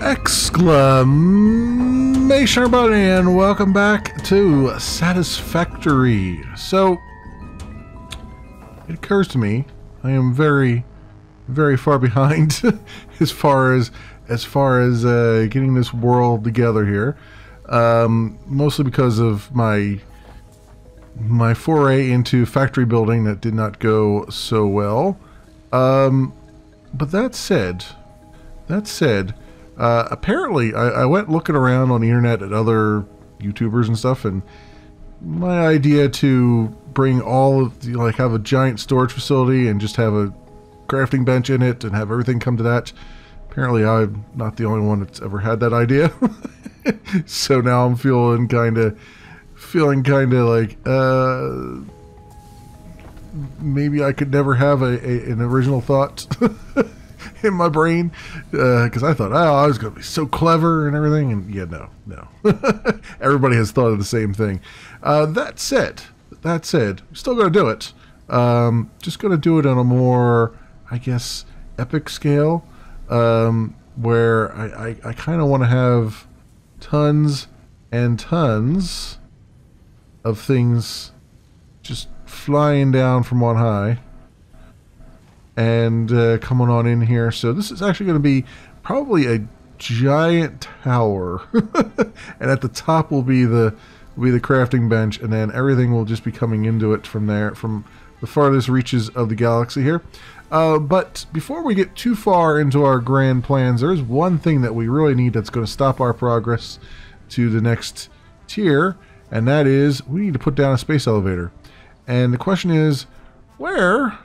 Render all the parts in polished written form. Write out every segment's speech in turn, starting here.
Exclamation everybody, and welcome back to Satisfactory. So it occurs to me I am very far behind as far as getting this world together here, mostly because of my foray into factory building that did not go so well. But that said, apparently I went looking around on the internet at other YouTubers and stuff, and my idea to bring all of the, like, have a giant storage facility and just have a crafting bench in it and have everything come to that. Apparently I'm not the only one that's ever had that idea. So now I'm feeling kind of like maybe I could never have an original thought in my brain, because I thought, oh, I was going to be so clever and everything, and yeah, no. Everybody has thought of the same thing. That said, we're still going to do it. Just going to do it on a more, I guess, epic scale, where I kind of want to have tons and tons of things just flying down from on high and coming on in here. So this is actually going to be probably a giant tower, and at the top will be the crafting bench, and then everything will just be coming into it from there, from the farthest reaches of the galaxy here. But before we get too far into our grand plans, there's one thing that we really need that's going to stop our progress to the next tier, and that is we need to put down a space elevator. And the question is, where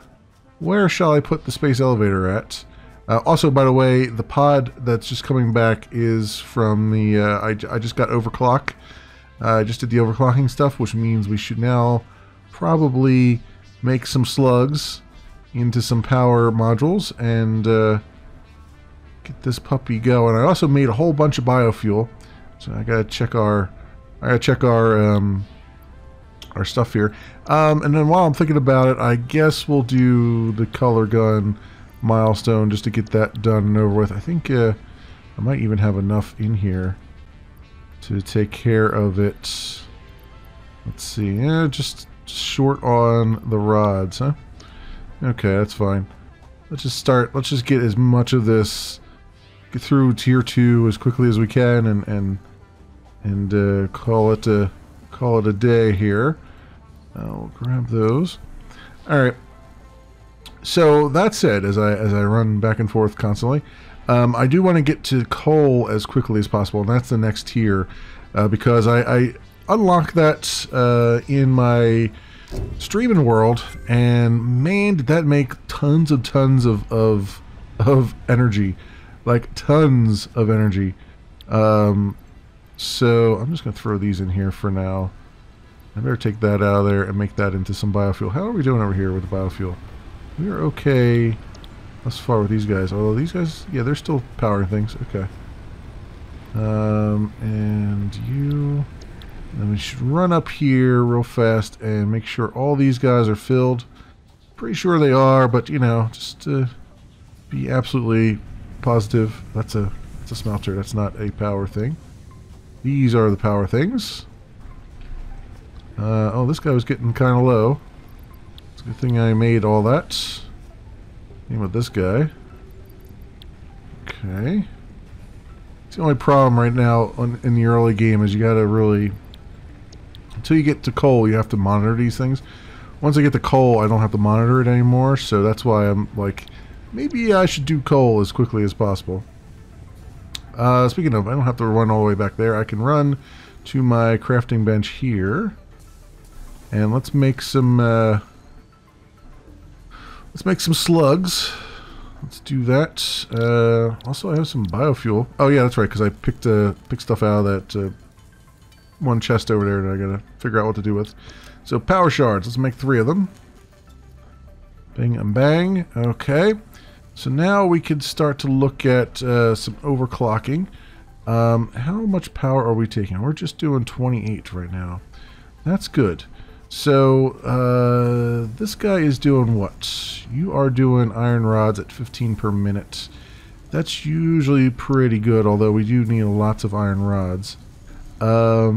shall I put the space elevator at? Also, by the way, the pod that's just coming back is from the, I just got overclock. I just did the overclocking stuff, which means we should now probably make some slugs into some power modules and get this puppy going. I also made a whole bunch of biofuel, so I gotta check our stuff here. And then while I'm thinking about it, I guess we'll do the color gun milestone just to get that done and over with. I think I might even have enough in here to take care of it. Let's see. Yeah, just short on the rods, huh? Okay, that's fine. Let's just start. Let's just get as much of this, get through tier 2 as quickly as we can, and call it a day here. I'll grab those. All right. So that said, as I run back and forth constantly, I do want to get to coal as quickly as possible, and that's the next tier, because I unlocked that in my streaming world, and man, did that make tons of energy, like tons of energy. So I'm just gonna throw these in here for now. I better take that out of there and make that into some biofuel. How are we doing over here with the biofuel? We are okay thus far with these guys. Although these guys, yeah, they're still powering things. Okay. And you... Then we should run up here real fast and make sure all these guys are filled. Pretty sure they are, but you know, just to be absolutely positive. That's a smelter. That's not a power thing. These are the power things. Oh, this guy was getting kind of low. It's a good thing I made all that. Same with this guy. Okay. It's the only problem right now in the early game is you gotta really... Until you get to coal, you have to monitor these things. Once I get to coal, I don't have to monitor it anymore, so that's why I'm like, maybe I should do coal as quickly as possible. Speaking of, I don't have to run all the way back there. I can run to my crafting bench here. And let's make some slugs. Let's do that. Also, I have some biofuel. Oh yeah, that's right, because I picked stuff out of that one chest over there that I gotta figure out what to do with. So power shards. Let's make 3 of them. Bing and bang. Okay. So now we can start to look at some overclocking. How much power are we taking? We're just doing 28 right now. That's good. So, this guy is doing what? You are doing iron rods at 15 per minute. That's usually pretty good, although we do need lots of iron rods. There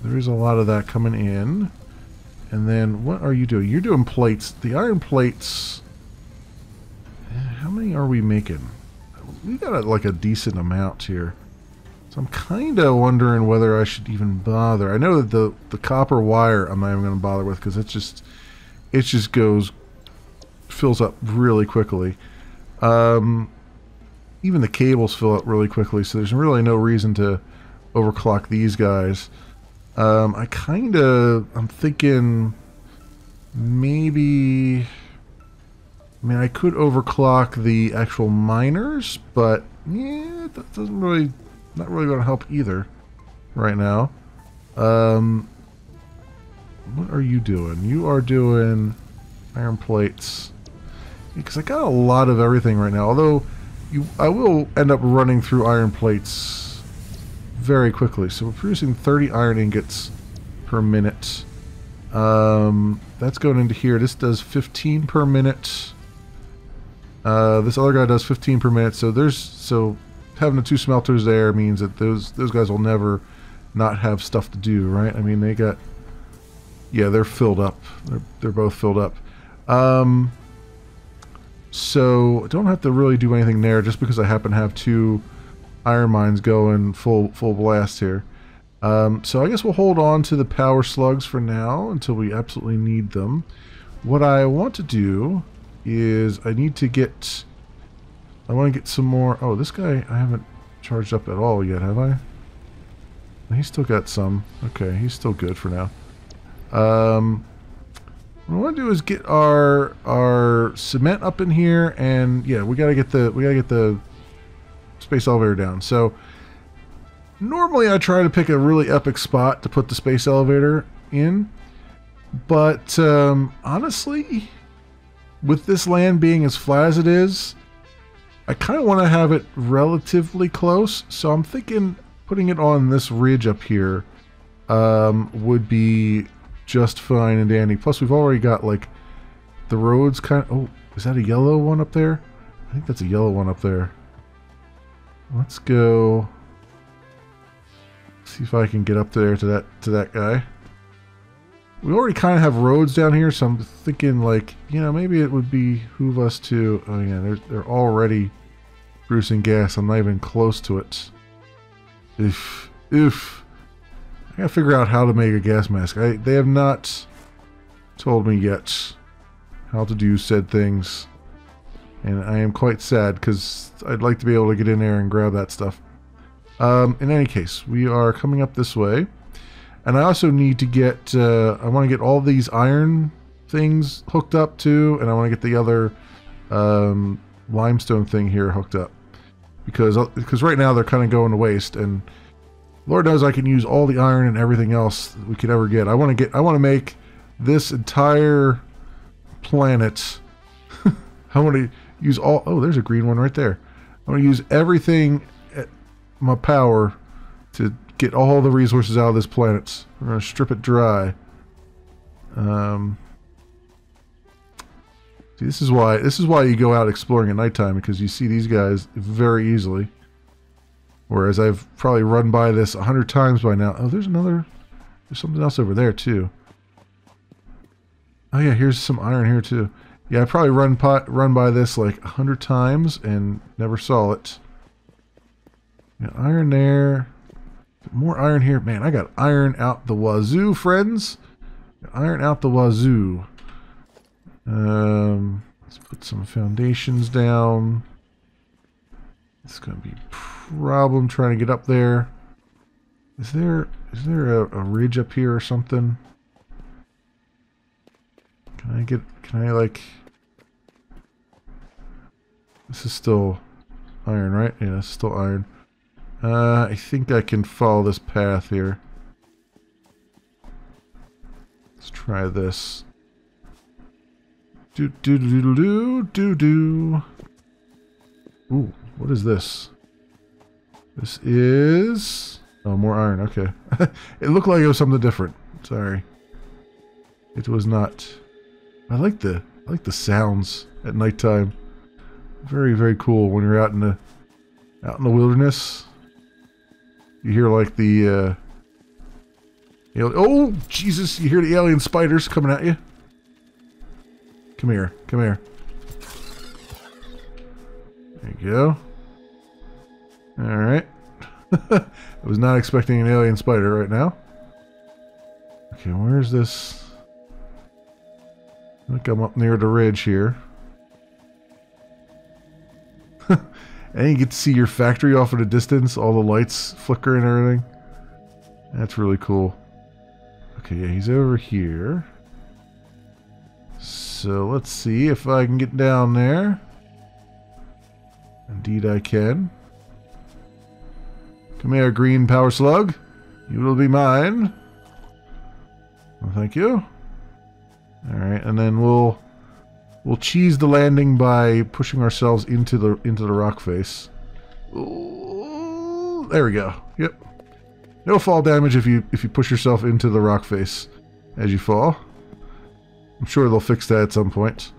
is a lot of that coming in. And then, what are you doing? You're doing plates. The iron plates... How many are we making? We got like a decent amount here. So I'm kind of wondering whether I should even bother. I know that the copper wire I'm not even going to bother with because it just fills up really quickly. Even the cables fill up really quickly, so there's really no reason to overclock these guys. I'm thinking maybe... I mean, I could overclock the actual miners, but yeah, that doesn't really... not really going to help either right now. What are you doing? You are doing iron plates. Because I got a lot of everything right now, although I will end up running through iron plates very quickly. So we're producing 30 iron ingots per minute. That's going into here. This does 15 per minute. This other guy does 15 per minute. So having the two smelters there means that those guys will never not have stuff to do, right? I mean, they got... yeah, they're filled up. They're both filled up. So I don't have to really do anything there just because I happen to have two iron mines going full blast here. So I guess we'll hold on to the power slugs for now until we absolutely need them. What I want to do is I want to get some more... oh, this guy I haven't charged up at all yet, have I? He's still got some. Okay, he's still good for now. What I want to do is get our cement up in here, and yeah, we gotta get the space elevator down. So normally I try to pick a really epic spot to put the space elevator in, but honestly, with this land being as flat as it is, I kind of want to have it relatively close. So I'm thinking putting it on this ridge up here would be just fine and dandy. Plus, we've already got like the roads kind of... oh, is that a yellow one up there? I think that's a yellow one up there. Let's go see if I can get up there to that guy. We already kind of have roads down here, so I'm thinking like, you know, maybe it would behoove us to... oh yeah, they're already producing gas. I'm not even close to it. If I gotta figure out how to make a gas mask. They have not told me yet how to do said things, and I am quite sad because I'd like to be able to get in there and grab that stuff. In any case, we are coming up this way, and I also need to get I want to get all these iron things hooked up too, and I want to get the other limestone thing here hooked up because right now they're kind of going to waste, and Lord knows I can use all the iron and everything else we could ever get. I want to make this entire planet. I want to use all... oh, there's a green one right there. I want to use everything at my power to get all the resources out of this planet. We're going to strip it dry. See, this is why you go out exploring at nighttime, because you see these guys very easily. Whereas I've probably run by this 100 times by now. Oh, there's something else over there too. Oh yeah, here's some iron here too. Yeah, I probably run by this like 100 times and never saw it. Yeah, iron there. More iron here. Man, I got iron out the wazoo, friends. Iron out the wazoo. Let's put some foundations down. It's gonna be a problem trying to get up there. Is there a ridge up here or something? Can I like... this is still iron, right? Yeah, it's still iron. I think I can follow this path here. Let's try this. Do. Ooh, what is this? This is... oh, more iron. Okay. It looked like it was something different. Sorry. It was not. I like the sounds at nighttime. Very, very cool when you're out in the wilderness. You hear like the oh Jesus! You hear the alien spiders coming at you. Come here, come here. There you go. All right. I was not expecting an alien spider right now. Okay, where's this? I think I'm up near the ridge here. And you get to see your factory off in the distance, all the lights flicker and everything. That's really cool. Okay, yeah, he's over here. So let's see if I can get down there. Indeed I can. Come here, green power slug. You will be mine. Well, thank you. Alright, and then we'll cheese the landing by pushing ourselves into the rock face. Ooh, there we go. Yep. No fall damage if you push yourself into the rock face as you fall. I'm sure they'll fix that at some point.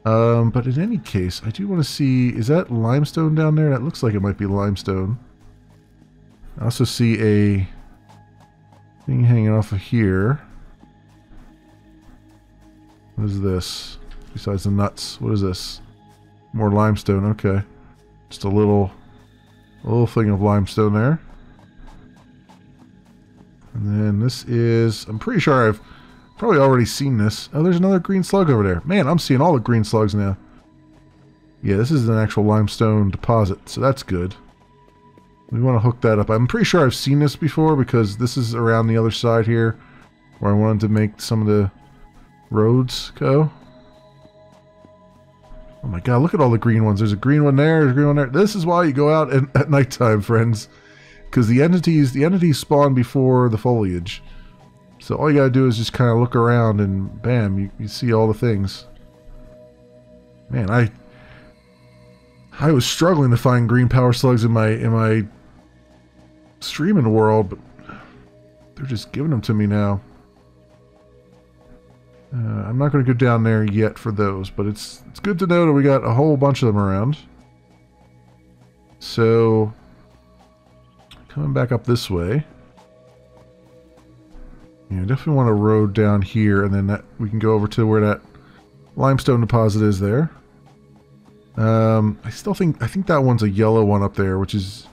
But in any case, I do want to see, is that limestone down there? That looks like it might be limestone. I also see a thing hanging off of here. What is this? Besides the nuts, what is this? More limestone, okay. Just a little thing of limestone there. And then this is, I'm pretty sure I've probably already seen this. Oh, there's another green slug over there. Man, I'm seeing all the green slugs now. Yeah, this is an actual limestone deposit, so that's good. We want to hook that up. I'm pretty sure I've seen this before because this is around the other side here where I wanted to make some of the roads go. Oh my god, look at all the green ones. There's a green one there, there's a green one there. This is why you go out at nighttime, friends. Because the entities spawn before the foliage. So all you gotta do is just kind of look around and bam, you see all the things. Man, I was struggling to find green power slugs in my streaming world, but they're just giving them to me now. I'm not going to go down there yet for those, but it's good to know that we got a whole bunch of them around. So, coming back up this way. Yeah, I definitely want a road down here, and then we can go over to where that limestone deposit is there. I think that one's a yellow one up there, which is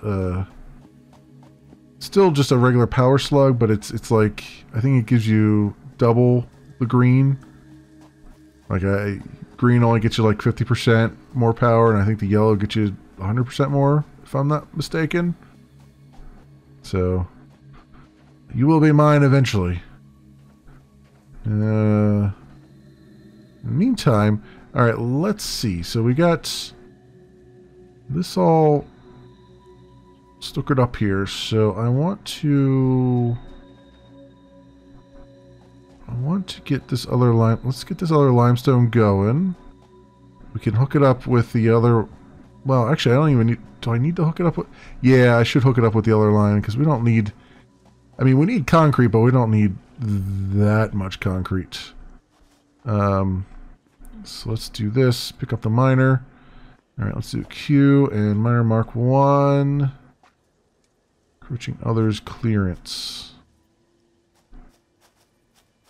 still just a regular power slug, but it's like, I think it gives you double the green. Like green only gets you like 50% more power, and I think the yellow gets you 100% more, if I'm not mistaken. So you will be mine eventually. In the meantime, alright, let's see. So we got this all stickered up here. So I want to get this other lime. Let's get this other limestone going. We can hook it up with the other. Well, actually, I don't even need. Do I need to hook it up with? Yeah, I should hook it up with the other line because we don't need. I mean, we need concrete, but we don't need that much concrete. So let's do this. Pick up the miner. All right, let's do Q and miner mark 1. Approaching others clearance.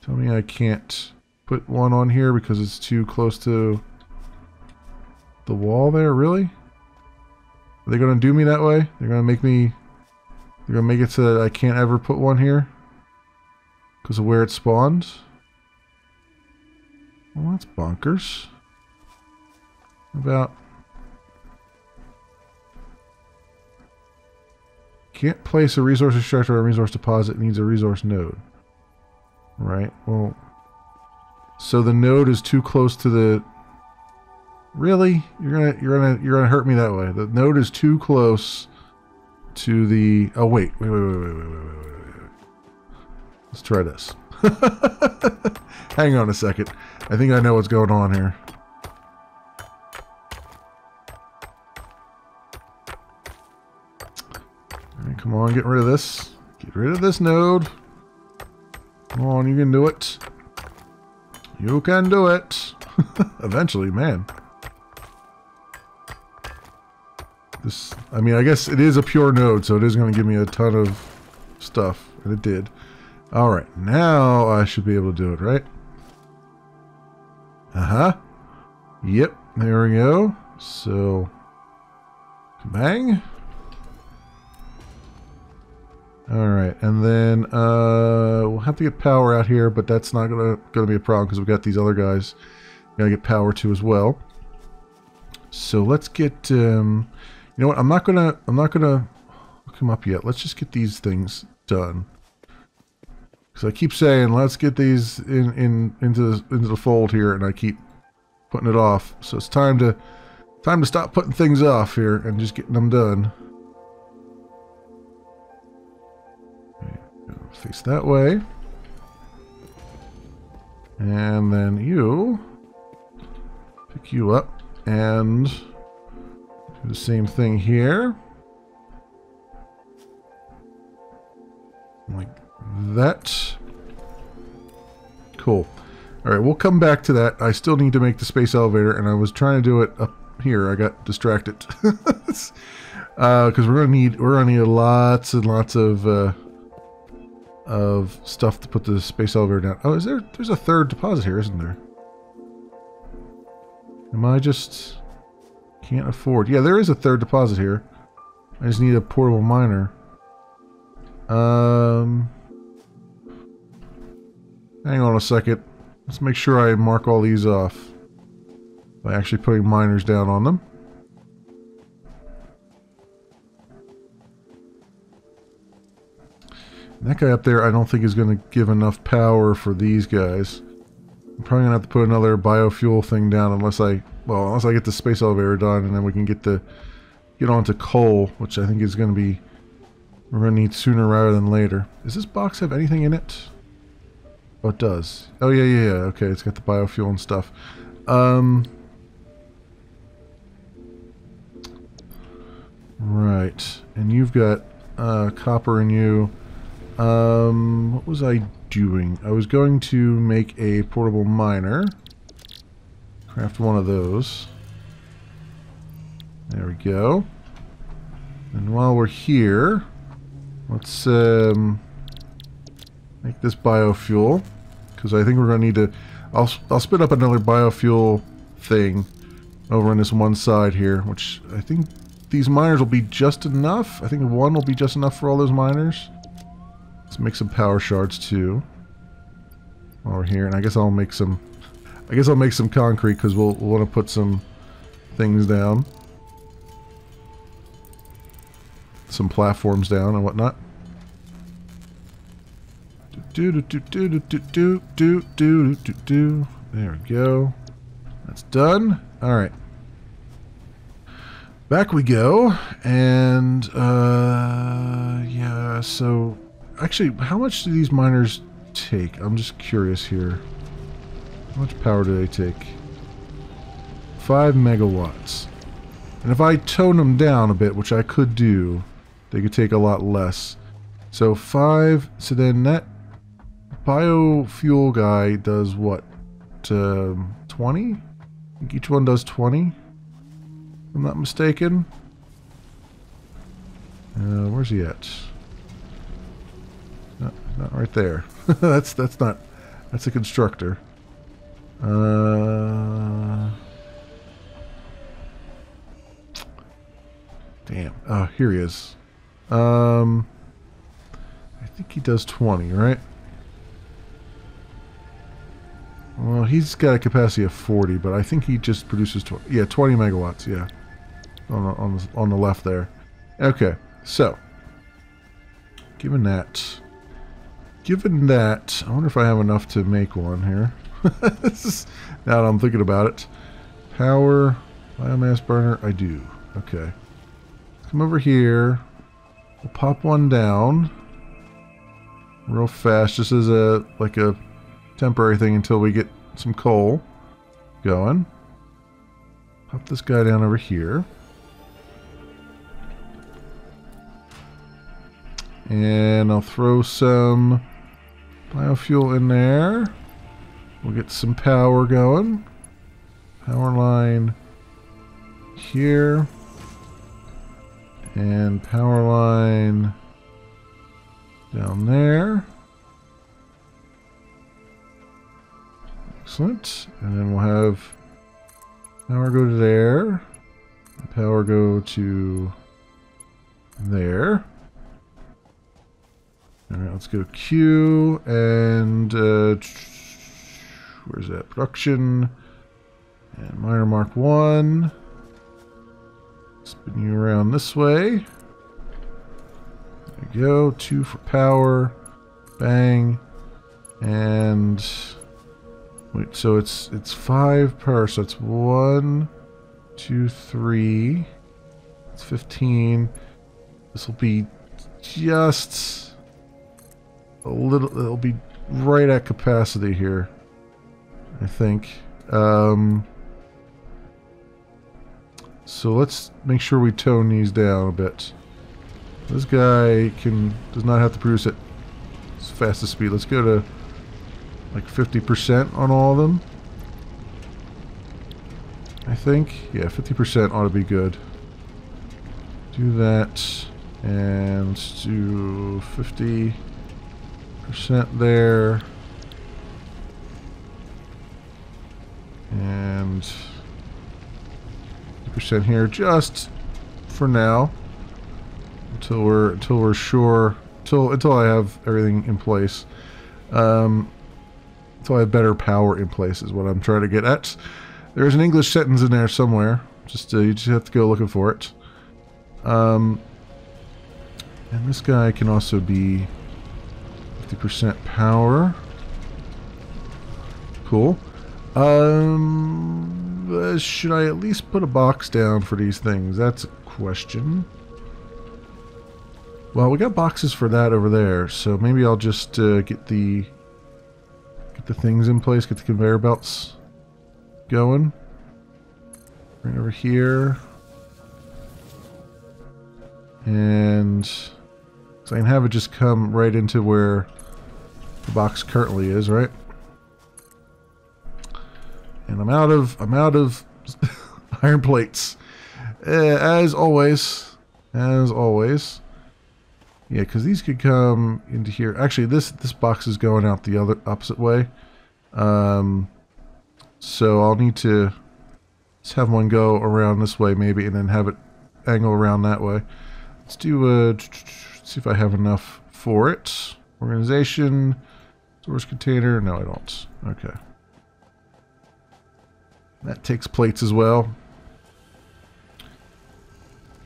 Tell me I can't put one on here because it's too close to the wall there, really? Are they going to do me that way? They're going to make me... They're going to make it so that I can't ever put one here? Because of where it spawned? Well, that's bonkers. How about... Can't place a resource extractor or a resource deposit, needs a resource node. Right, well... So the node is too close to the... Really? You're gonna hurt me that way. The node is too close to the... Oh, wait. Let's try this. Hang on a second. I think I know what's going on here. Alright, come on, get rid of this. Get rid of this node. Come on, you can do it. You can do it. Eventually, man. This, I mean, I guess it is a pure node, so it is going to give me a ton of stuff, and it did. All right, now I should be able to do it, right? Yep, there we go. So, bang. All right, and then we'll have to get power out here, but that's not gonna be a problem because we've got these other guys. Gotta get power to as well. So let's get. You know what? I'm not gonna look them up yet. Let's just get these things done. Because I keep saying let's get these into the fold here, and I keep putting it off. So it's time to stop putting things off here and just getting them done. Face that way. And then you pick you up and do the same thing here. Like that. Cool. Alright, we'll come back to that. I still need to make the space elevator, and I was trying to do it up here. I got distracted. Because we're gonna need lots and lots of stuff to put the space elevator down. Oh, there's a third deposit here, isn't there? Am I just can't afford? Yeah, there is a third deposit here. I just need a portable miner. Hang on a second. Let's make sure I mark all these off by actually putting miners down on them. That guy up there I don't think is going to give enough power for these guys. I'm probably going to have to put another biofuel thing down unless I get the space elevator done, and then we can get onto coal, which I think is going to be we're going to need sooner rather than later. Does this box have anything in it? Oh, it does. Oh, yeah. Okay, it's got the biofuel and stuff. Right. And you've got copper in you. What was I doing? I was going to make a portable miner. Craft one of those. There we go. And while we're here, let's make this biofuel, because I think we're going to need to. I'll spin up another biofuel thing over on this one side here, which I think these miners will be just enough. I think one will be just enough for all those miners. Let's make some power shards too while we're here, and I guess I'll make some concrete because we'll want to put some things down, some platforms down and whatnot. There we go. That's done. All right. Back we go, and yeah. So actually, how much do these miners take? I'm just curious here. How much power do they take? 5 megawatts. And if I tone them down a bit, which I could do, they could take a lot less. So 5. So then that biofuel guy does what? 20? I think each one does 20. If I'm not mistaken. Where's he at? No, not right there. That's a constructor. Damn. Oh, here he is. I think he does 20, right? Well, he's got a capacity of 40, but I think he just produces 20. Yeah, 20 megawatts. Yeah, on the left there. Okay, so given that, I wonder if I have enough to make one here. Now that I'm thinking about it, power biomass burner. I do. Okay, come over here. We'll pop one down real fast, just as a temporary thing until we get some coal going. Pop this guy down over here. And I'll throw some biofuel in there. We'll get some power going. Power line here. And power line down there. Excellent. And then we'll have power go to there. Power go to there. Alright, let's go Q and where's that? Production and miner mark 1. Spin you around this way. There we go. 2 for power. Bang. And wait, so it's 5 per, so it's 1, 2, 3. It's 15. This will be just a little, it'll be right at capacity here, I think. So let's make sure we tone these down a bit. This guy does not have to produce at its fastest speed. Let's go to like 50% on all of them. I think, yeah, 50% ought to be good. Do that and do 50% there. And percent here, just for now, until we're sure, until I have everything in place, until I have better power in place is what I'm trying to get at. There's an English sentence in there somewhere. You just have to go looking for it. And this guy can also be 50% power. Cool. Should I at least put a box down for these things? That's a question. Well, we got boxes for that over there, so maybe I'll just get the things in place, get the conveyor belts going. Right over here. And so I can have it just come right into where the box currently is, right? And I'm out of iron plates, as always. Yeah, because these could come into here. Actually, this box is going out the opposite way. So I'll need to just have one go around this way maybe, and then have it angle around that way. Let's do see if I have enough for it. Organization, storage container. No, I don't. Okay. That takes plates as well.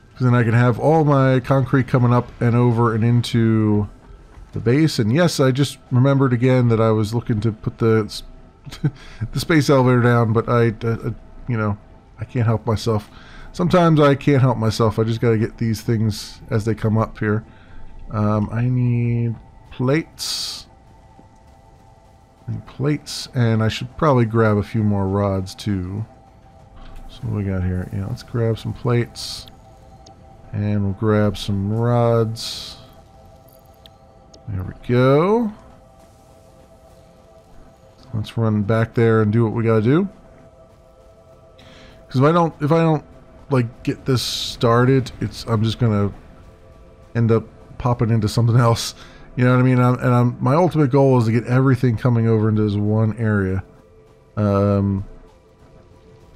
Because then I can have all my concrete coming up and over and into the base. And yes, I just remembered again that I was looking to put the the space elevator down, but you know, I can't help myself. Sometimes I can't help myself. I just got to get these things as they come up here. I need plates. And I should probably grab a few more rods too. So what we got here? Yeah, let's grab some plates. And we'll grab some rods. There we go. Let's run back there and do what we gotta do. Because if I don't like get this started, I'm just gonna end up popping into something else. You know what I mean? My ultimate goal is to get everything coming over into this one area.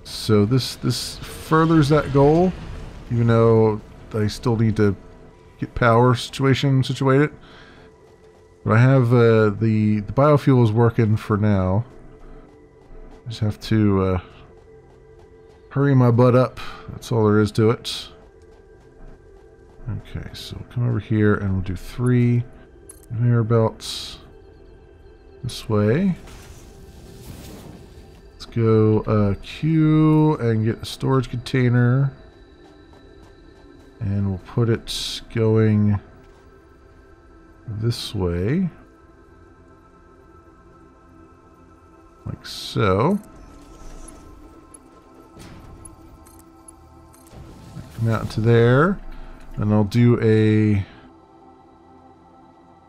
So this furthers that goal, even though I still need to get power situated. But I have the biofuel is working for now. Just have to hurry my butt up. That's all there is to it. Okay, so come over here and we'll do 3 conveyor belts this way. Let's go Q and get a storage container. And we'll put it going this way. Like so. Come out into there. And I'll do a...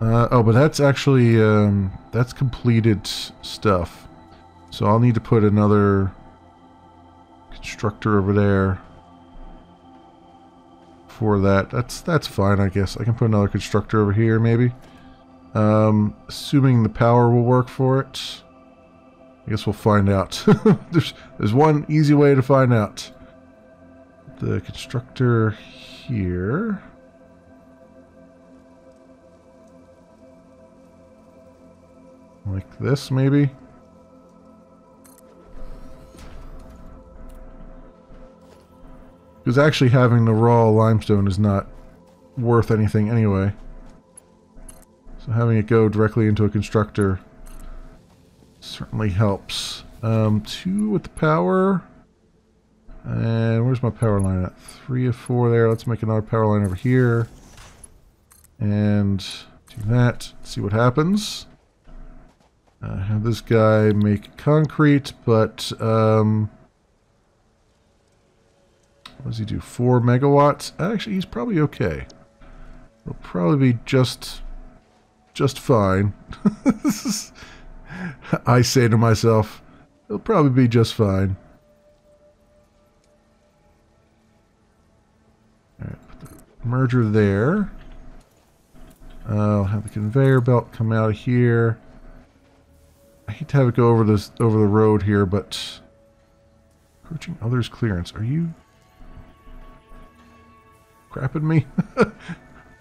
oh, but that's actually... that's completed stuff. So I'll need to put another constructor over there for that. That's fine, I guess. I can put another constructor over here, maybe. Assuming the power will work for it. I guess we'll find out. There's one easy way to find out. The constructor here. Like this, maybe? Because actually having the raw limestone is not worth anything anyway. So having it go directly into a constructor certainly helps. 2 with the power. And where's my power line at? 3 of 4 there. Let's make another power line over here. And do that. See what happens. Have this guy make concrete, but what does he do? 4 megawatts? Actually, he's probably okay. He'll probably be just fine. I say to myself, he'll probably be just fine. Alright, put the merger there. I'll have the conveyor belt come out of here. I hate to have it go over the road here, but approaching others' clearance. Are you crapping me?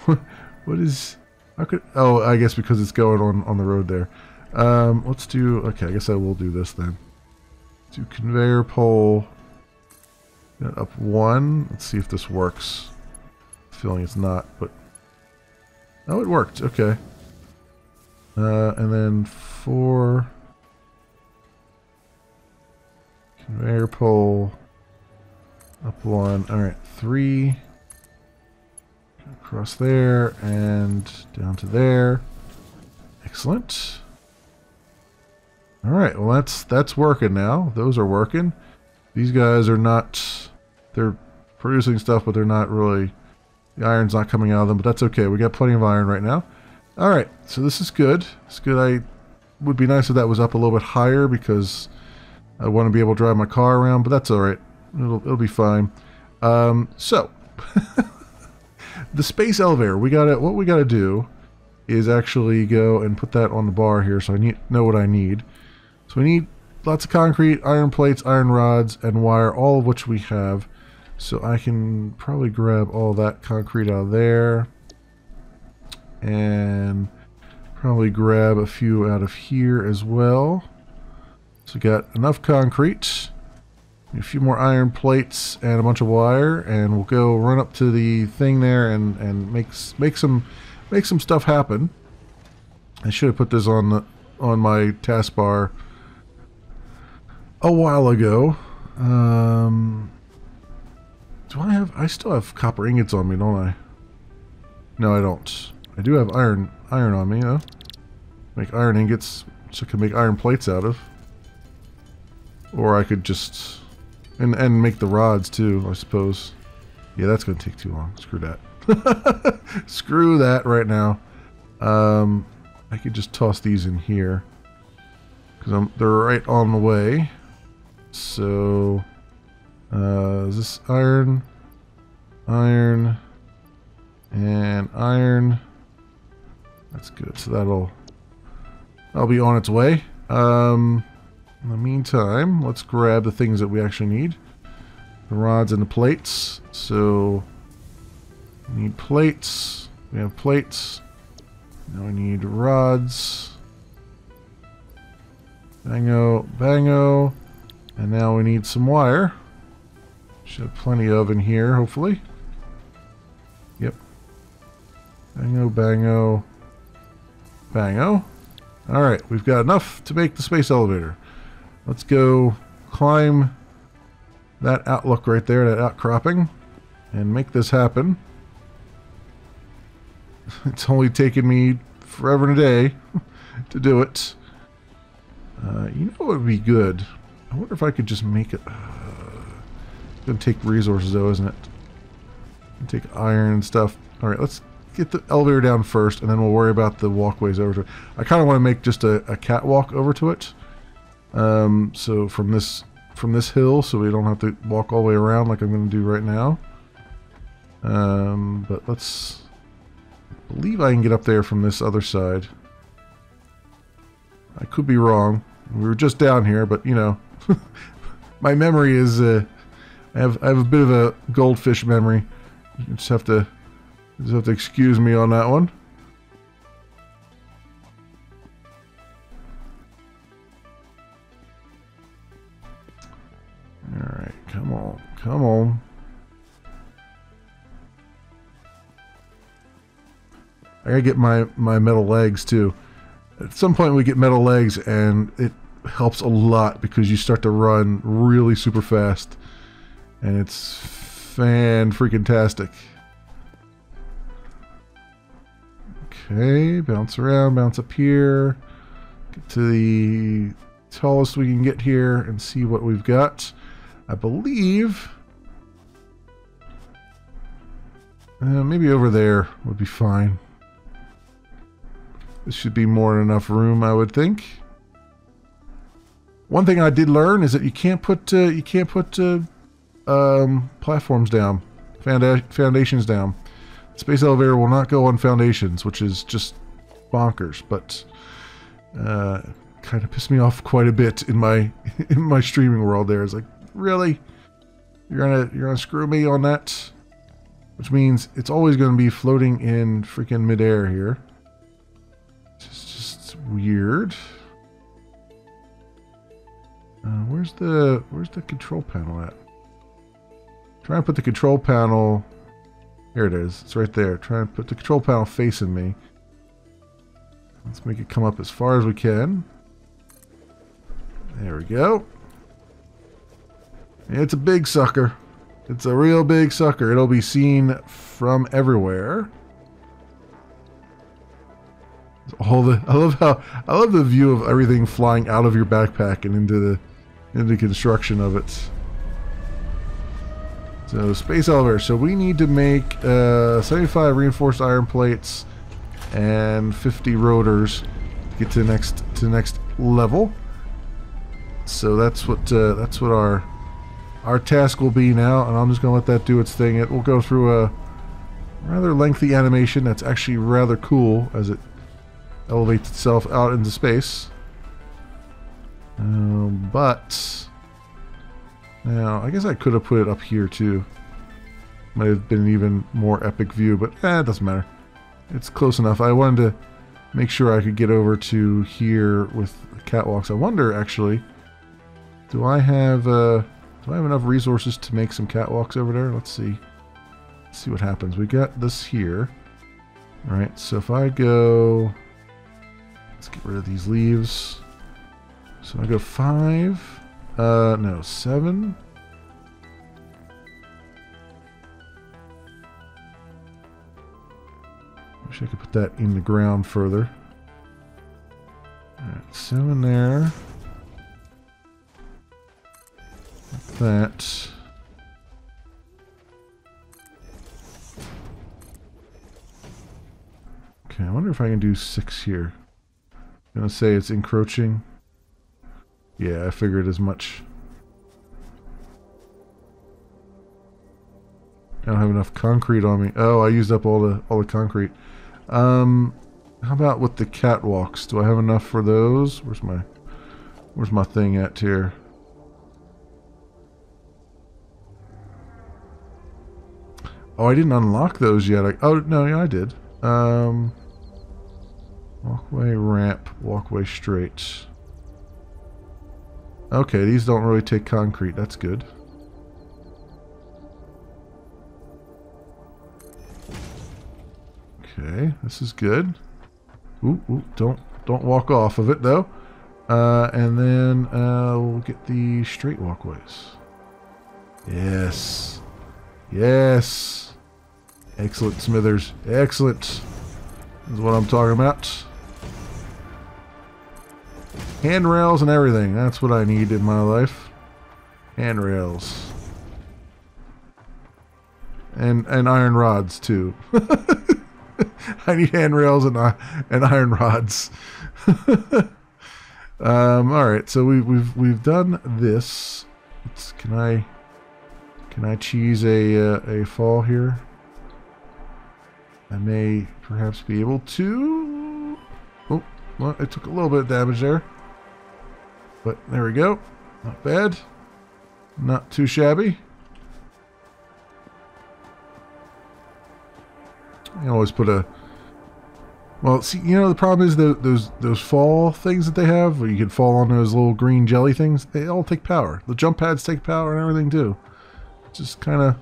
What is? How could? Oh, I guess because it's going on the road there. Let's do. Okay, I guess I will do this then. Do conveyor pole. Get up 1. Let's see if this works. Feeling it's not, but oh, it worked. Okay. And then 4 conveyor pole up 1. All right, 3 across there and down to there. Excellent. All right, well that's working now. Those are working. These guys are not. They're producing stuff, but they're not really. The iron's not coming out of them, but that's okay. We got plenty of iron right now. All right, so this is good. It's good. Would be nice if that was up a little bit higher because I want to be able to drive my car around, but that's all right. It'll be fine. So the space elevator. What we gotta do is actually go and put that on the bar here, so I know what I need. So we need lots of concrete, iron plates, iron rods, and wire, all of which we have. So I can probably grab all that concrete out of there. And probably grab a few out of here as well. So we got enough concrete, a few more iron plates, and a bunch of wire, and we'll go run up to the thing there and make some stuff happen. I should have put this on my taskbar a while ago. I still have copper ingots on me, don't I? No, I don't. I do have iron on me, though. Make iron ingots, so I can make iron plates out of. Or I could just and make the rods too, I suppose. Yeah, that's gonna take too long. Screw that. Screw that right now. I could just toss these in here because they're right on the way. So is this iron, and iron? That's good. So that'll be on its way. In the meantime, let's grab the things that we actually need. The rods and the plates. So we need plates. We have plates. Now we need rods. Bango, bango. And now we need some wire. Should have plenty of in here, hopefully. Yep. Bango, bango, bango. Alright, we've got enough to make the space elevator. Let's go climb that outlook right there, that outcropping, and make this happen. It's only taken me forever and a day to do it. You know what would be good? I wonder if I could just make it... it's going to take resources though, isn't it? Take iron and stuff. Alright, let's get the elevator down first, and then we'll worry about the walkways over to it. I kind of want to make just a catwalk over to it. So from this hill, so we don't have to walk all the way around like I'm going to do right now. But let's... I believe I can get up there from this other side. I could be wrong. We were just down here, but you know, my memory is I have a bit of a goldfish memory. You just have to excuse me on that one. All right, come on, come on. I gotta get my metal legs too. At some point we get metal legs and it helps a lot because you start to run really super fast. And it's fan-freaking-tastic. Okay, bounce around, bounce up here. Get to the tallest we can get here and see what we've got. I believe... maybe over there would be fine. This should be more than enough room, I would think. One thing I did learn is that you can't put platforms down, foundations down. Space elevator will not go on foundations, which is just bonkers. But kind of pissed me off quite a bit in my streaming world. There, it's like, really, you're gonna screw me on that, which means it's always going to be floating in freaking midair here. It's just weird. Where's the control panel at? Try and put the control panel... Here it is. It's right there. Try and put the control panel facing me. Let's make it come up as far as we can. There we go. It's a big sucker. It's a real big sucker. It'll be seen from everywhere. I love the view of everything flying out of your backpack and into the construction of it. So space elevator. So we need to make 75 reinforced iron plates and 50 rotors to get to the next level. So that's what our task will be now, and I'm just gonna let that do its thing. It will go through a rather lengthy animation that's actually rather cool as it elevates itself out into space. But now I guess I could have put it up here too. Might have been an even more epic view, but it doesn't matter. It's close enough. I wanted to make sure I could get over to here with the catwalks. I wonder actually, do I have enough resources to make some catwalks over there? Let's see. Let's see what happens. We got this here. All right. So if I go, let's get rid of these leaves. So I go 5. No, 7. Wish I could put that in the ground further. Alright, 7 there. Like that. Okay, I wonder if I can do 6 here. I'm gonna say it's encroaching. Yeah, I figured as much. I don't have enough concrete on me. Oh, I used up all the concrete. How about with the catwalks? Do I have enough for those? Where's my thing at here? Oh, I didn't unlock those yet. Oh no, yeah, I did. Walkway, ramp, walkway straight. Okay, these don't really take concrete. That's good. Okay, this is good. Ooh, don't walk off of it though. And then we'll get the straight walkways. Yes. Yes. Excellent, Smithers. Excellent. This is what I'm talking about. Handrails and everything. That's what I need in my life. Handrails. And iron rods too. I need handrails and iron rods. All right, so we've done this. Can I cheese a fall here? I may perhaps be able to... Oh, well, I took a little bit of damage there. But there we go. Not bad. Not too shabby. You always put a... Well, see, you know, the problem is those fall things that they have, where you can fall on those little green jelly things, they all take power. The jump pads take power and everything too. It's just kind of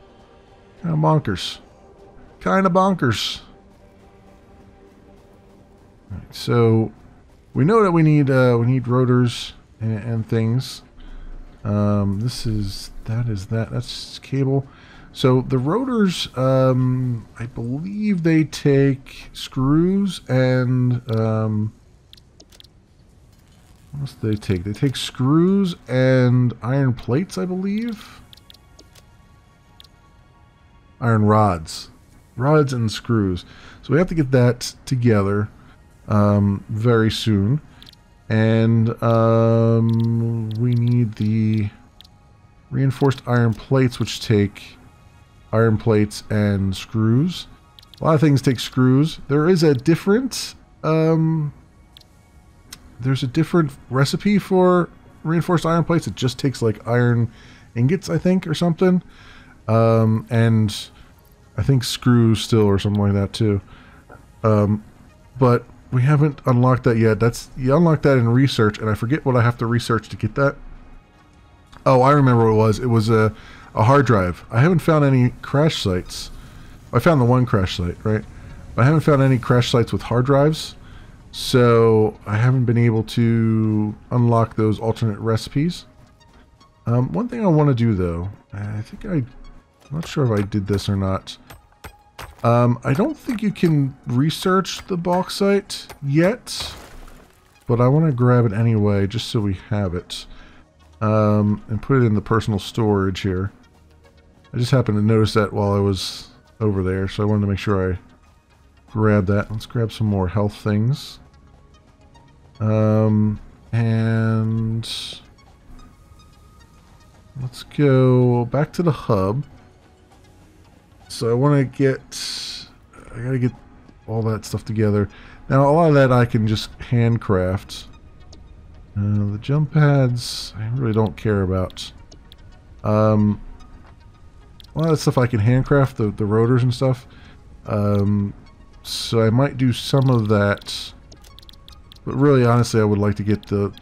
bonkers. Kind of bonkers. Right, so we know that we need rotors and things. That's cable. So the rotors, I believe they take screws and what else do they take? They take screws and iron plates, I believe. Iron rods. Rods and screws. So we have to get that together very soon. And we need the reinforced iron plates, which take iron plates and screws. A lot of things take screws. There is a different there's a different recipe for reinforced iron plates. It just takes like iron ingots, I think, or something. And I think screws still, or something like that too. But we haven't unlocked that yet. You unlock that in research, and I forget what I have to research to get that. Oh, I remember what it was. It was a hard drive. I haven't found any crash sites. I found the one crash site, right? But I haven't found any crash sites with hard drives. So I haven't been able to unlock those alternate recipes. One thing I want to do, though, I'm not sure if I did this or not. I don't think you can research the bauxite yet, but I want to grab it anyway, just so we have it. And put it in the personal storage here. I just happened to notice that while I was over there, so I wanted to make sure I grab that. Let's grab some more health things. And let's go back to the hub. So I gotta get all that stuff together. Now a lot of that I can just handcraft. The jump pads, I really don't care about. A lot of stuff I can handcraft, the rotors and stuff. So I might do some of that. But really, honestly, I would like to get the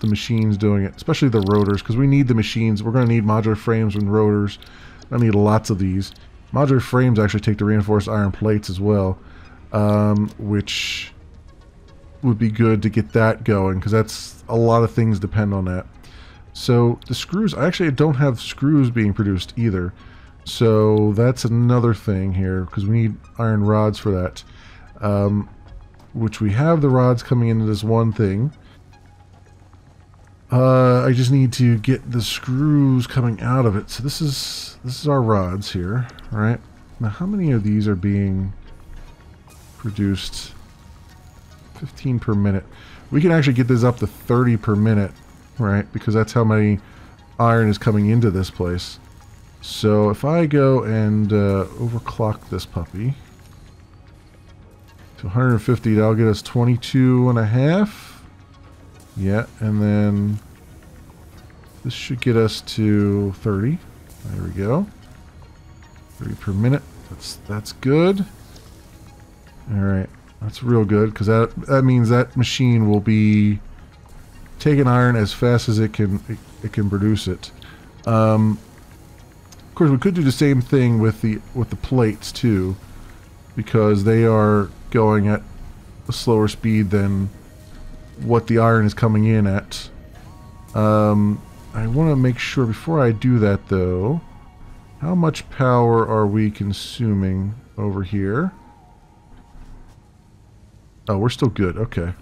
machines doing it. Especially the rotors, because we need the machines. We're going to need modular frames and rotors. I need lots of these. Modular frames actually take the reinforced iron plates as well. Which would be good to get that going, because that's a lot of things depend on that. So the screws, I actually don't have screws being produced either. So that's another thing here, because we need iron rods for that. Which we have the rods coming into this one thing. I just need to get the screws coming out of it. So this is our rods here, right? Now how many of these are being produced? 15 per minute. We can actually get this up to 30 per minute, right? Because that's how many iron is coming into this place. So if I go and overclock this puppy to 150, that'll get us 22 and a half. Yeah, and then this should get us to 30. There we go. 30 per minute. That's good. All right. That's real good, because that means that machine will be taking iron as fast as it can produce it. Of course, we could do the same thing with the plates too, because they are going at a slower speed than what the iron is coming in at. I want to make sure before I do that, though, how much power are we consuming over here? Oh, we're still good. Okay.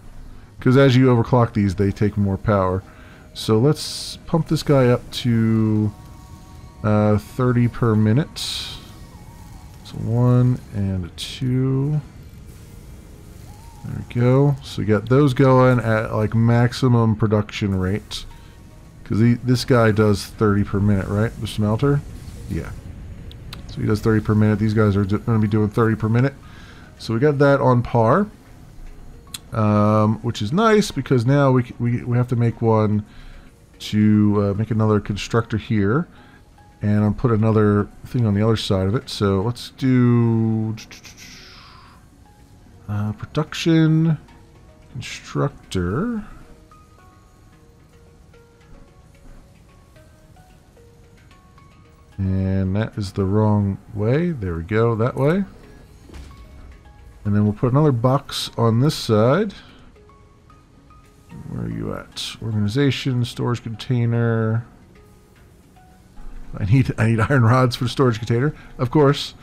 Because as you overclock these, they take more power. So let's pump this guy up to 30 per minute. So 1 and 2. There we go. So we got those going at like maximum production rate. Because this guy does 30 per minute, right? The smelter? Yeah. So he does 30 per minute. These guys are going to be doing 30 per minute. So we got that on par, which is nice because now we have to make one to make another constructor here, and I'll put another thing on the other side of it. So let's do production constructor. And that is the wrong way. There we go, that way. And then we'll put another box on this side. Where are you at? Organization, storage container. I need iron rods for the storage container, of course.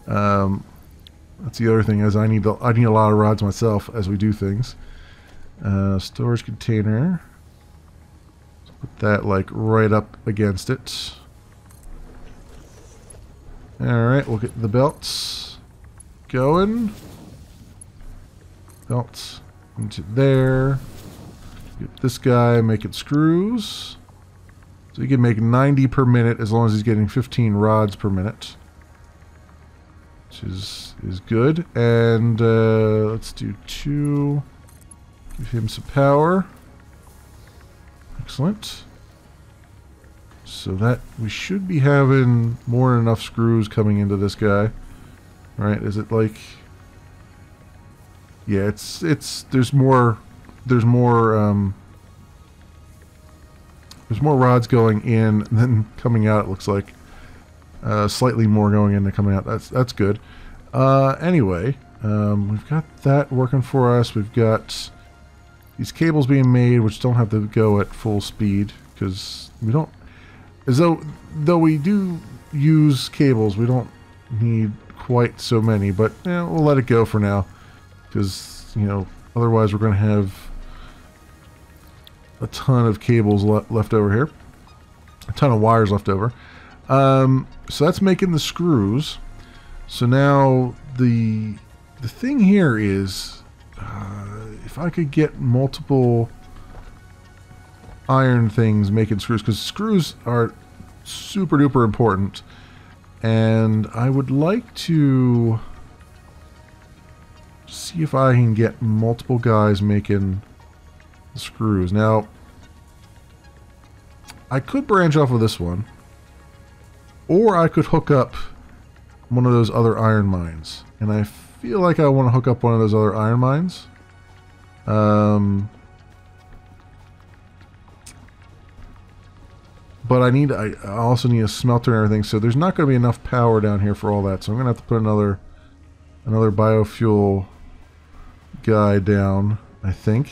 That's the other thing, is I need a lot of rods myself as we do things. Storage container. Put that like right up against it. Alright, we'll get the belts going. Belts into there. Get this guy making screws. So he can make 90 per minute as long as he's getting 15 rods per minute. Which is good. And let's do 2. Give him some power. Excellent. So that we should be having more than enough screws coming into this guy, right? Is it like? Yeah, it's there's more rods going in than coming out. It looks like slightly more going in than coming out. That's good. Anyway, we've got that working for us. We've got these cables being made, which don't have to go at full speed because we don't. As though we do use cables, we don't need quite so many, but we'll let it go for now, because otherwise we're going to have a ton of cables left over here, a ton of wires left over. So that's making the screws. So now the thing here is, if I could get multiple iron things making screws, because screws are super duper important, and I would like to see if I can get multiple guys making screws. Now I could branch off of this one, or I could hook up one of those other iron mines, and I feel like I want to hook up one of those other iron mines. But I also need a smelter and everything, so there's not going to be enough power down here for all that. So I'm going to have to put another biofuel guy down, I think.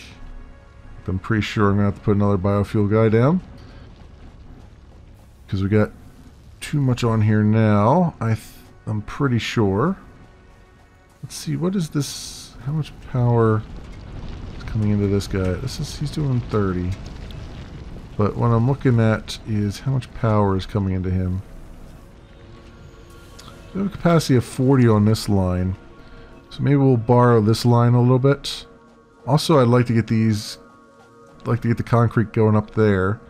I'm pretty sure I'm going to have to put another biofuel guy down, because we got too much on here now. I'm pretty sure. Let's see, what is this? How much power is coming into this guy? He's doing 30. But what I'm looking at is how much power is coming into him. We have a capacity of 40 on this line. So maybe we'll borrow this line a little bit. Also, I'd like to get these... the concrete going up there.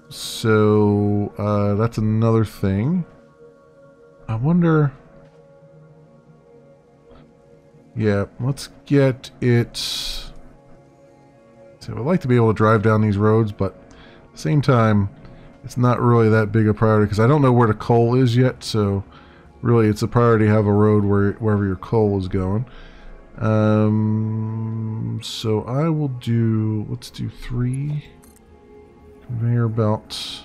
So that's another thing. I wonder... Yeah, let's get it... So I'd like to be able to drive down these roads, but at the same time, it's not really that big a priority because I don't know where the coal is yet. So really, it's a priority to have a road wherever your coal is going. So I will do. Let's do 3 conveyor belts.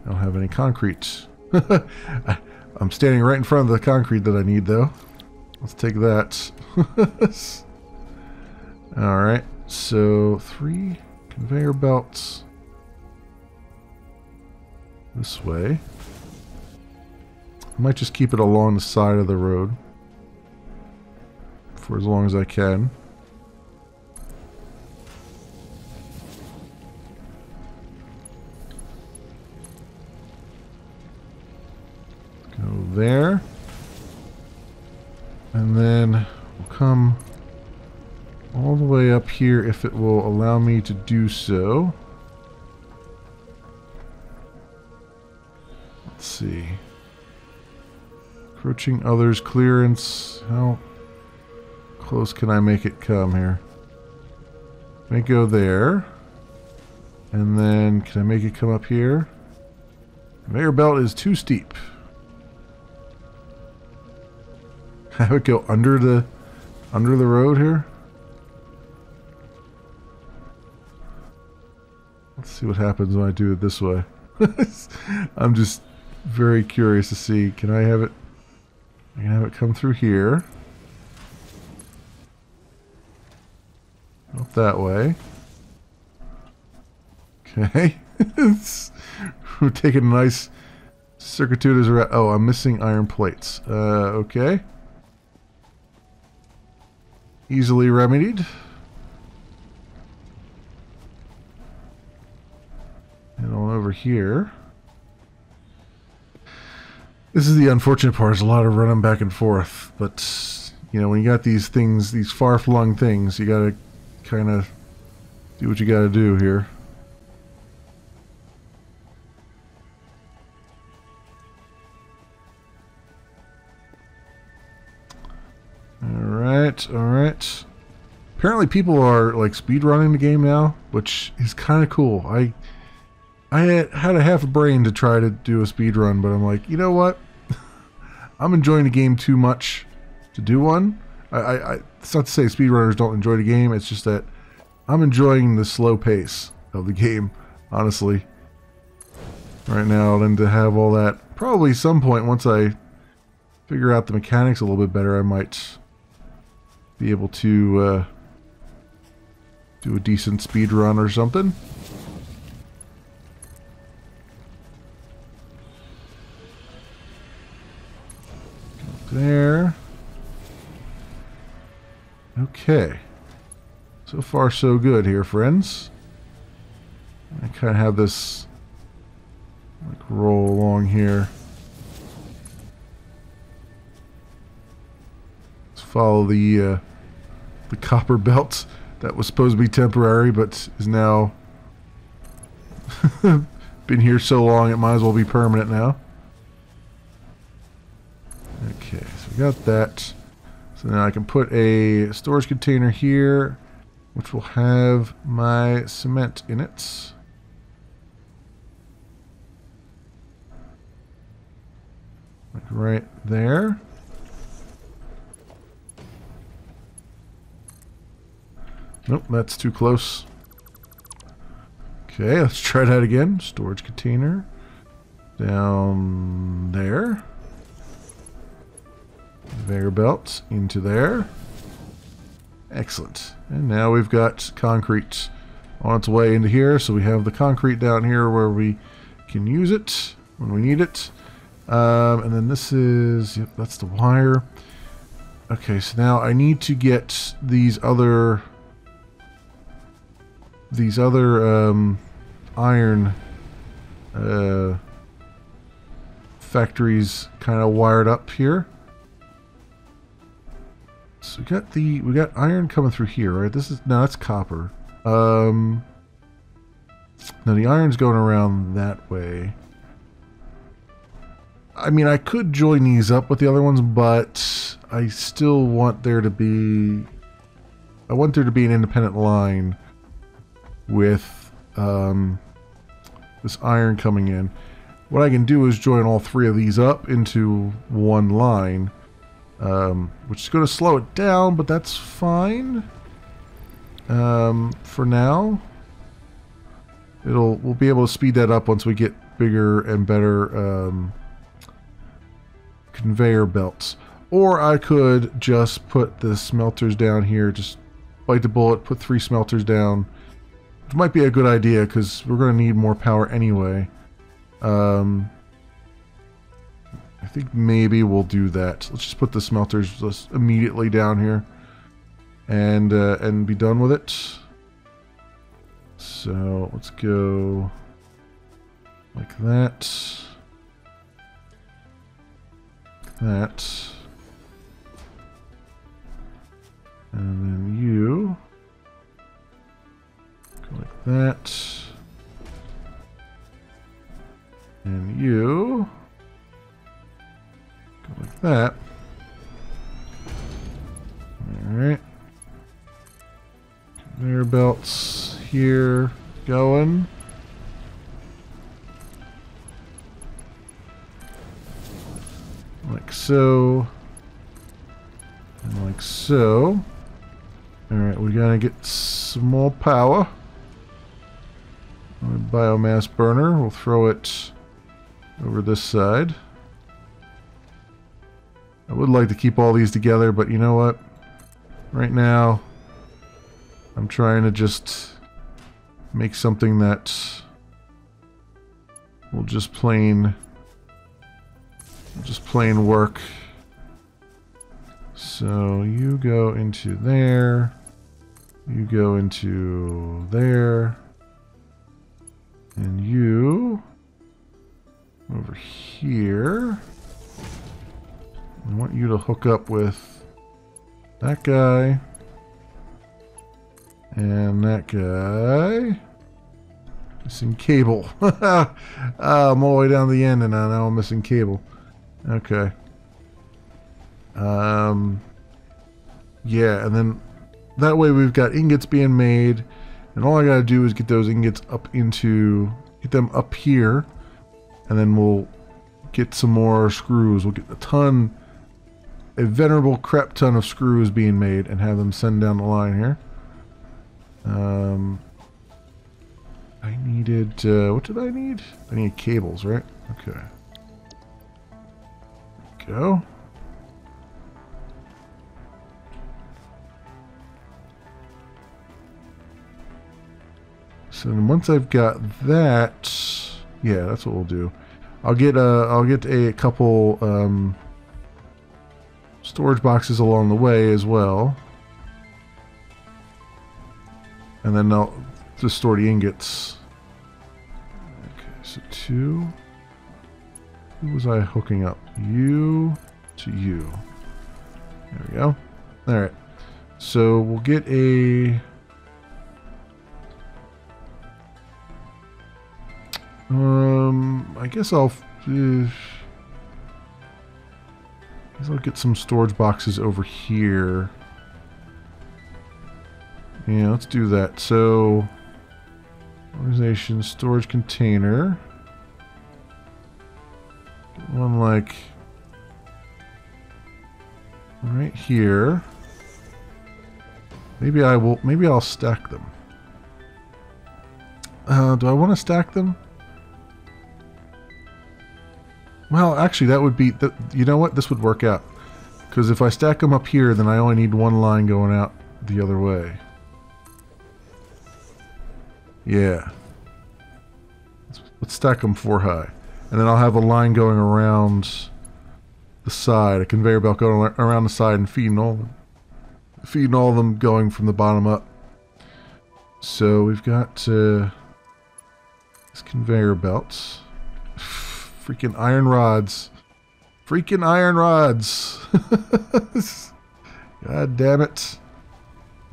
I don't have any concrete. I'm standing right in front of the concrete that I need, though. Let's take that. All right. So 3 conveyor belts this way. I might just keep it along the side of the road for as long as I can. Go there. And then we'll come all the way up here if it will allow me to do so. Let's see. Approaching others clearance. How close can I make it come here? May go there. And then can I make it come up here? Conveyor belt is too steep. Have it go under the road here? Let's see what happens when I do it this way. I'm just very curious to see. Can I have it? I can have it come through here. Up that way. Okay. We're taking a nice circuitous around. Oh, I'm missing iron plates. Okay. Easily remedied. And on over here. This is the unfortunate part. There's a lot of running back and forth. But, you know, when you got these things, these far-flung things, you gotta kind of do what you gotta do here. Alright. Apparently people are like speedrunning the game now, which is kind of cool. I had a half a brain to try to do a speedrun, but I'm like, you know what? I'm enjoying the game too much to do one. It's not to say speedrunners don't enjoy the game, it's just that I'm enjoying the slow pace of the game, honestly. Right now, and to have all that, probably some point once I figure out the mechanics a little bit better, I might be able to do a decent speed run or something. There. Okay. So far so good here, friends. I kind of have this like roll along here. Let's follow the copper belt that was supposed to be temporary, but is now been here so long it might as well be permanent now. Okay, so we got that. So now I can put a storage container here, which will have my cement in it. Like right there. Nope, that's too close. Okay, let's try that again. Storage container. Down there. Conveyor belt into there. Excellent. And now we've got concrete on its way into here. So we have the concrete down here where we can use it when we need it. And then this is, yep, that's the wire. Okay, so now I need to get these other iron factories kind of wired up here. So we got iron coming through here, right? That's copper. No, the iron's going around that way. I mean, I could join these up with the other ones, but I still want there to be an independent line with this iron coming in. What I can do is join all three of these up into one line, which is going to slow it down, but that's fine. For now, we'll be able to speed that up once we get bigger and better conveyor belts. Or I could just put the smelters down here, just bite the bullet, put 3 smelters down, which might be a good idea because we're going to need more power anyway. I think maybe we'll do that. Let's just put the smelters just immediately down here and be done with it. So let's go like that. That. And then you go like that. And you go like like that. Alright. Conveyor belts here going. Like so. And like so. Alright, we gotta get some more power. Biomass burner. We'll throw it over this side. I would like to keep all these together, but you know what? Right now, I'm trying to just make something that will just plain work. So you go into there. You go into there. And you over here. I want you to hook up with that guy and that guy. Missing cable. I'm all the way down the end and now I'm missing cable. Okay. Yeah, and then that way we've got ingots being made, and all I gotta do is get those ingots get them up here, and then we'll get some more screws. We'll get a venerable crap ton of screws being made and have them send down the line here. I needed, what did I need? I need cables, right? Okay. There we go. So then once I've got that, yeah, that's what we'll do. I'll get a couple storage boxes along the way as well, and then I'll just store the ingots. Okay, so two. Who was I hooking up? You to you. There we go. All right. So we'll get a. I guess I'll get some storage boxes over here. Yeah, let's do that. So, organization, storage container. Get one like right here. Maybe I'll stack them. Do I want to stack them? Well, actually, that would be... you know what? This would work out. Because if I stack them up here, then I only need one line going out the other way. Yeah. Let's stack them 4 high. And then I'll have a line going around the side. A conveyor belt going around the side and feeding all of them going from the bottom up. So we've got these conveyor belts. Freaking iron rods. Freaking iron rods. God damn it.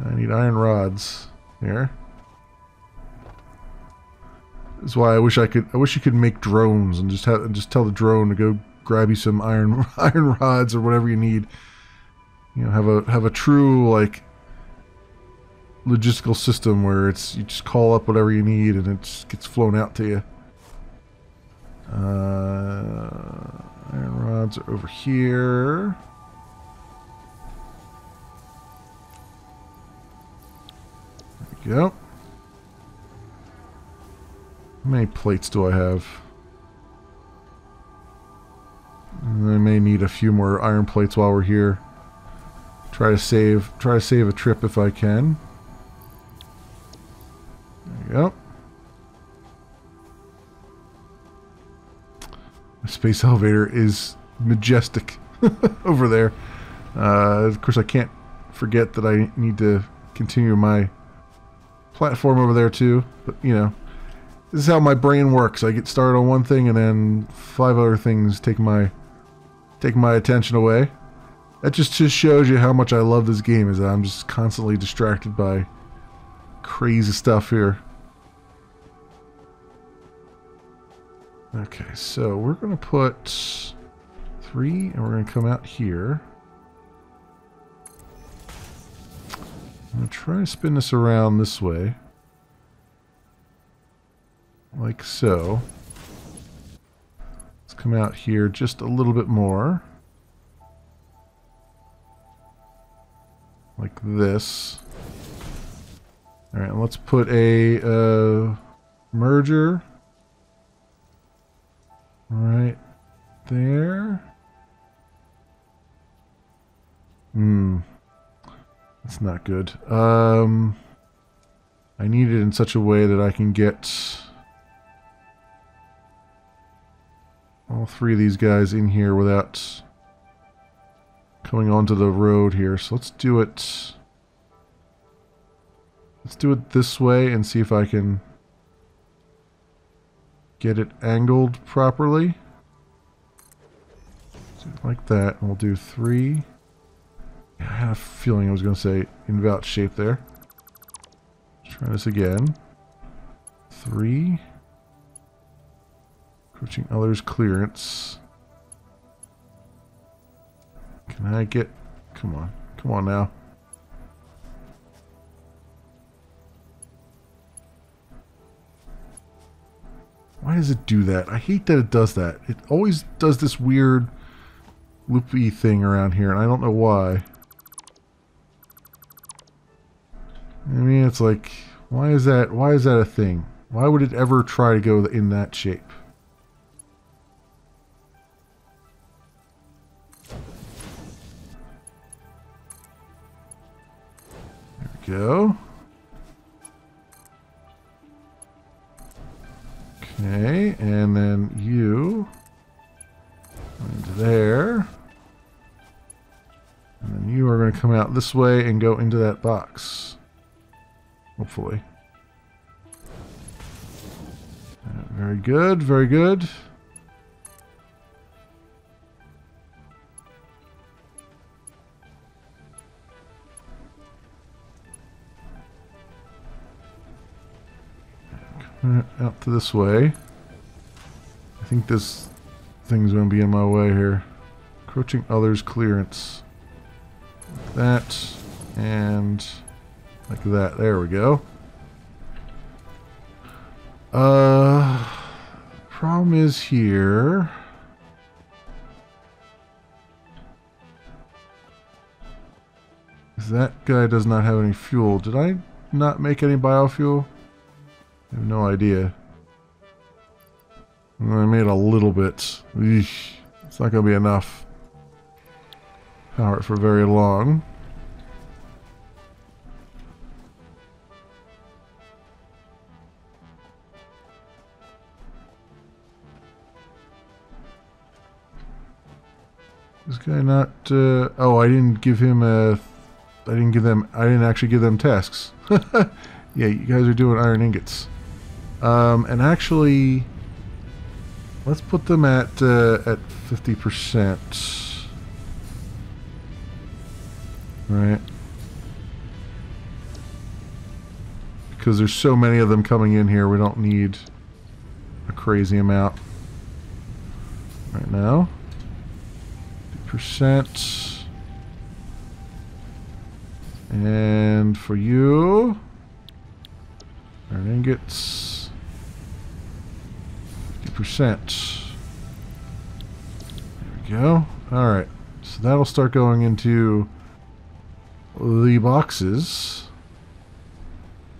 I need iron rods. Here. That's why I wish you could make drones and just tell the drone to go grab you some iron rods or whatever you need. You know, have a true like logistical system where you just call up whatever you need and it just gets flown out to you. Iron rods are over here. There we go. How many plates do I have? And I may need a few more iron plates while we're here. Try to save a trip if I can. There you go. The space elevator is majestic over there. Of course, I can't forget that I need to continue my platform over there too. But you know, this is how my brain works. I get started on one thing and then 5 other things take my attention away. That just shows you how much I love this game, is that I'm just constantly distracted by crazy stuff here. 3, and we're going to come out here. I'm going to try to spin this around this way. Like so. Let's come out here just a little bit more. Like this. Alright, let's put a merger right there. That's not good. I need it in such a way that I can get all 3 of these guys in here without coming onto the road here. So let's do it. Let's do it this way and see if I can get it angled properly. Like that, and we'll do 3. I had a feeling I was going to say invalid shape there. Let's try this again. 3. Approaching others clearance. Can I get... Come on. Come on now. Why does it do that? I hate that it does that. It always does this weird loopy thing around here, and I don't know why. I mean, it's like, why is that a thing? Why would it ever try to go in that shape? There we go. Okay, and then you into there. And then you are going to come out this way and go into that box. Hopefully. Very good, very good. Out to this way. I think this thing's going to be in my way here. Encroaching others clearance. Like that. And like that. There we go. Problem is here. That guy does not have any fuel. Did I not make any biofuel? I have no idea. I made a little bit. Eesh. It's not going to be enough. Power it for very long. This guy not... oh, I didn't give him a... I didn't actually give them tasks. Yeah, you guys are doing iron ingots. And actually... Let's put them at 50%. Right. Because there's so many of them coming in here, we don't need a crazy amount right now. 50%. And for you, iron ingots, 50%. There we go. Alright, so that'll start going into the boxes.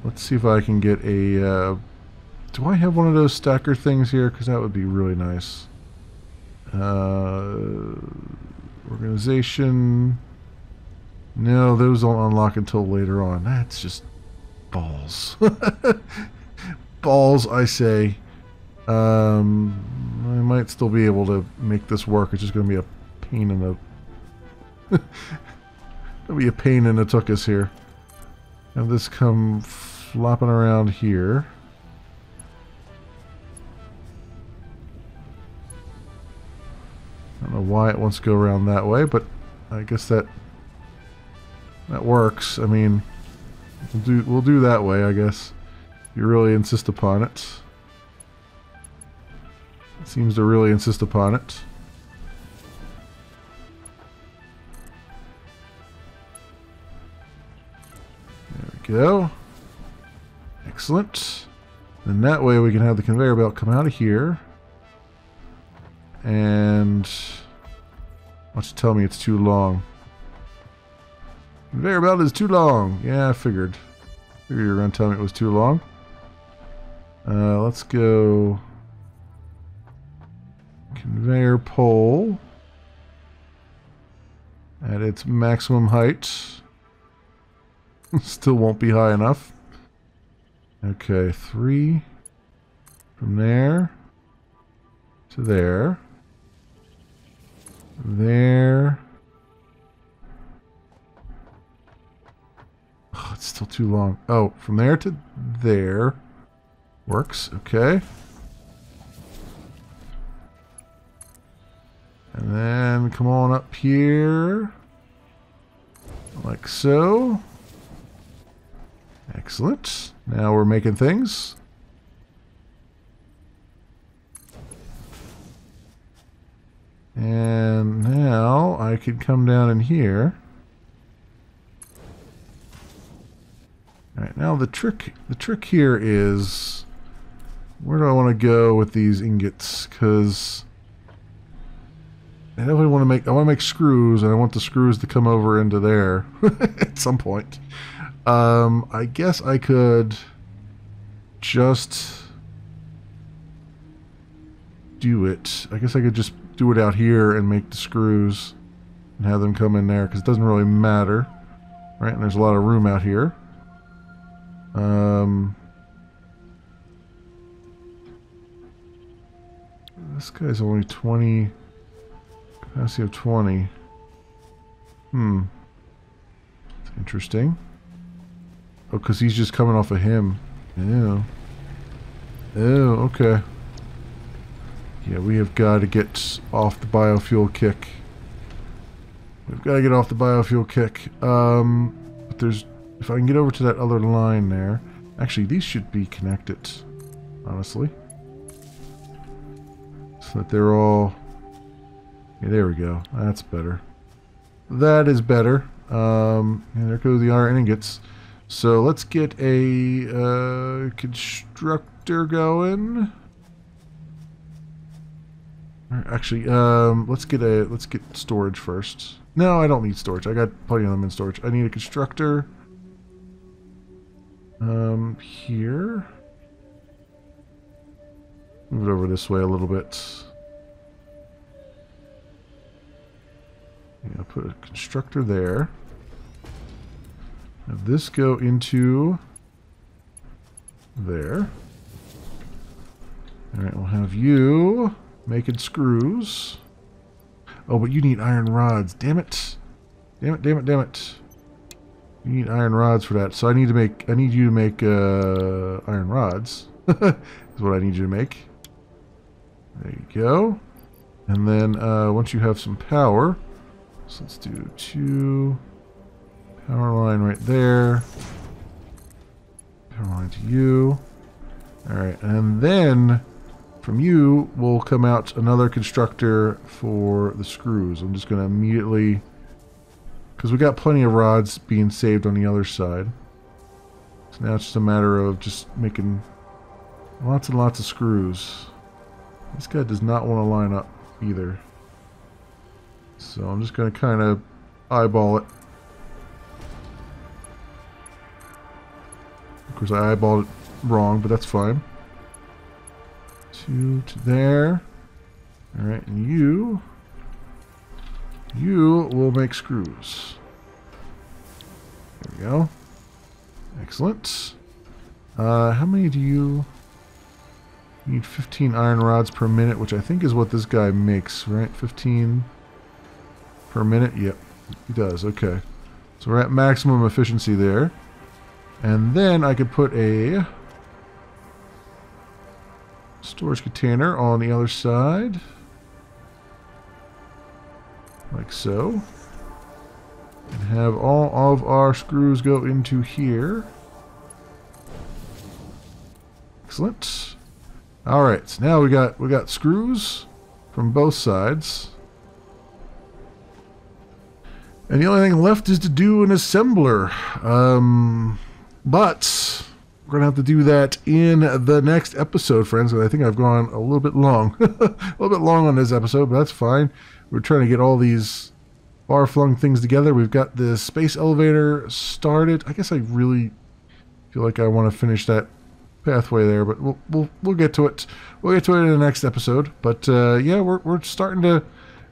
Let's see if I can get a... do I have one of those stacker things here? Because that would be really nice. Organization... No, those don't unlock until later on. That's just balls. Balls, I say. I might still be able to make this work. It's just going to be a pain in the... It'll be a pain in the tuchus here. Have this come flopping around here. I don't know why it wants to go around that way, but I guess that works. I mean, we'll do that way, I guess. You really insist upon it. It seems to really insist upon it. go. Excellent. Then that way we can have the conveyor belt come out of here. And why don't you tell me it's too long? Conveyor belt is too long. Yeah, I figured. You were going to tell me it was too long. Let's go conveyor pole at its maximum height. Still won't be high enough. Okay, 3 from there to there. There. Oh, it's still too long. Oh, from there to there. Works, okay. And then come on up here. Like so. Excellent. Now we're making things. And now I can come down in here. Alright, now the trick here is, where do I want to go with these ingots? Because I definitely want to make screws, and I want the screws to come over into there at some point. I guess I could just do it. I guess I could just do it out here and make the screws and have them come in there, because it doesn't really matter, right? And there's a lot of room out here. This guy's only 20, capacity of 20. That's interesting. Oh, because he's just coming off of him. Ew. Oh, okay. Yeah, we have got to get off the biofuel kick. We've got to get off the biofuel kick. But there's, if I can get over to that other line there. Actually, these should be connected, honestly. So that they're all... Yeah, there we go. That's better. That is better. And there goes the iron ingots. So let's get a constructor going. Actually, let's get storage first. No, I don't need storage. I got plenty of them in storage. I need a constructor. Here. Move it over this way a little bit. Yeah, put a constructor there. Have this go into there. Alright, we'll have you making screws. Oh, but you need iron rods. Damn it. Damn it, damn it, damn it. You need iron rods for that. So I need you to make iron rods. Is what I need you to make. There you go. And then once you have some power, so let's do 2 power line right there. Power line to you. Alright, and then from you will come out another constructor for the screws. I'm just going to immediately, because we got plenty of rods being saved on the other side. So now it's just a matter of just making lots and lots of screws. This guy does not want to line up either. So I'm just going to kind of eyeball it. Of course I eyeballed it wrong, but that's fine. 2 to there. Alright, and you will make screws. There we go. Excellent. How many do you need? 15 iron rods per minute, which I think is what this guy makes, right? 15 per minute? Yep, he does. Okay. So we're at maximum efficiency there. And then I could put a storage container on the other side. Like so. And have all of our screws go into here. Excellent. Alright, so now we got screws from both sides. And the only thing left is to do an assembler. But we're going to have to do that in the next episode, friends. I think I've gone a little bit long. A little bit long on this episode, but that's fine. We're trying to get all these far-flung things together. We've got the space elevator started. I guess I really feel like I want to finish that pathway there, but we'll get to it. We'll get to it in the next episode. But yeah, we're starting to...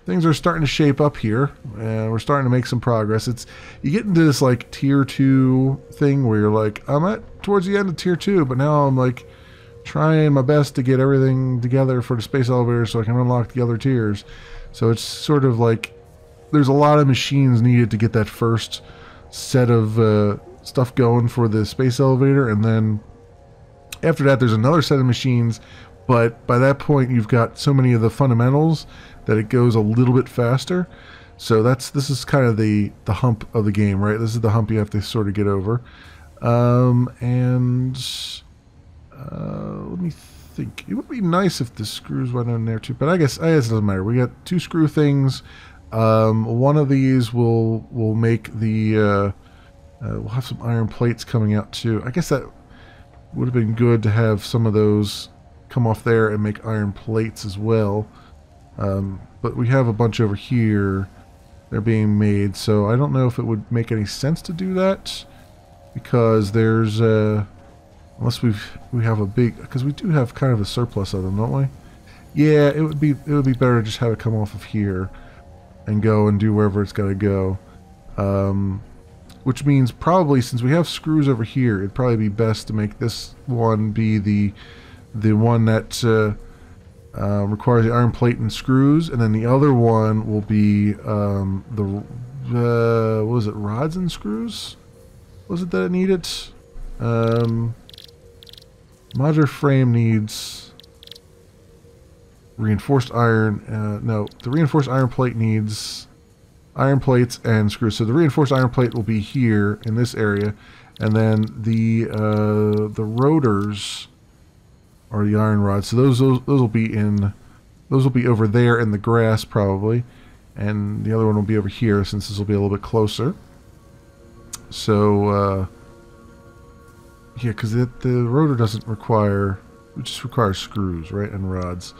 Things are starting to shape up here, and we're starting to make some progress. You get into this like tier 2 thing where you're like, I'm at towards the end of tier 2, but now I'm like trying my best to get everything together for the space elevator so I can unlock the other tiers. So it's sort of like there's a lot of machines needed to get that first set of stuff going for the space elevator, and then after that there's another set of machines, but by that point you've got so many of the fundamentals that it goes a little bit faster. So this is kind of the hump of the game, right? This is the hump you have to sort of get over. Let me think. It would be nice if the screws went in there too, but I guess it doesn't matter. We got 2 screw things. One of these will make the we'll have some iron plates coming out too. I guess that would have been good to have some of those come off there and make iron plates as well. But we have a bunch over here. They're being made, so I don't know if it would make any sense to do that, because there's unless we have a big, because we do have kind of a surplus of them, don't we? Yeah, it would be better to just have it come off of here and go and do wherever it's got to go. Which means probably, since we have screws over here, it'd probably be best to make this one be the one that requires the iron plate and screws, and then the other one will be what was it, rods and screws? Was it that it needed? Modular frame needs reinforced iron. No, the reinforced iron plate needs iron plates and screws. So the reinforced iron plate will be here in this area, and then the rotors or the iron rods. So those will be over there in the grass probably, and the other one will be over here since this will be a little bit closer. So yeah, because the rotor doesn't require, it just requires screws, right, and rods.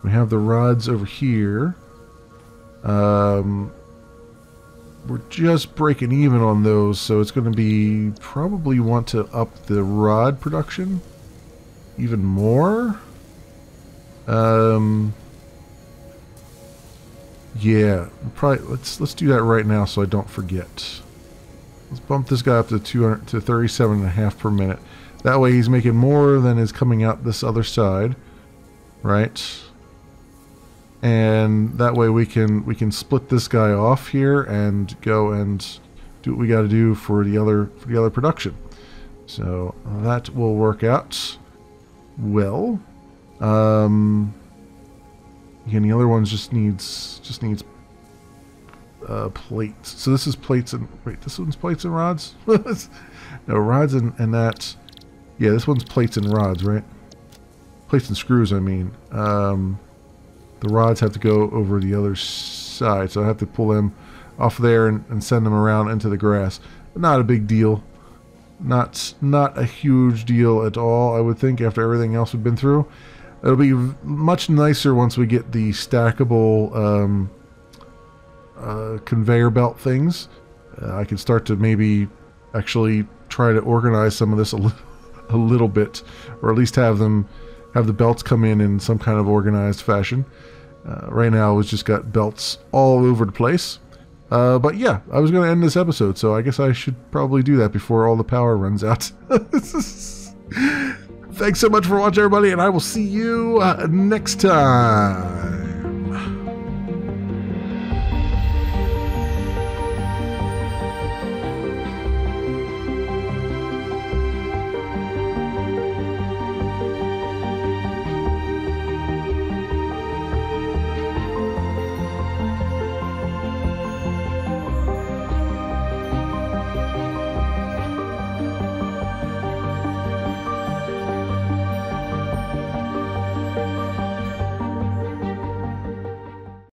We have the rods over here. We're just breaking even on those, so it's going to be probably want to up the rod production even more. Yeah, probably let's do that right now so I don't forget. Let's bump this guy up to 37.5 per minute. That way he's making more than is coming out this other side, right? And that way we can split this guy off here and go and do what we got to do for the other production. So that will work out well. Again, the other one just needs plates. So this is plates and wait, this one's plates and rods. No, rods and that. Yeah, this one's plates and rods, right? Plates and screws, I mean. The rods have to go over the other side, so I have to pull them off there and send them around into the grass. But not a big deal. Not a huge deal at all, I would think, after everything else we've been through. It'll be much nicer once we get the stackable conveyor belt things. I can start to maybe actually try to organize some of this a little bit, or at least have the belts come in some kind of organized fashion. Right now it's just got belts all over the place. But yeah, I was going to end this episode, so I guess I should probably do that before all the power runs out. Thanks so much for watching, everybody, and I will see you next time.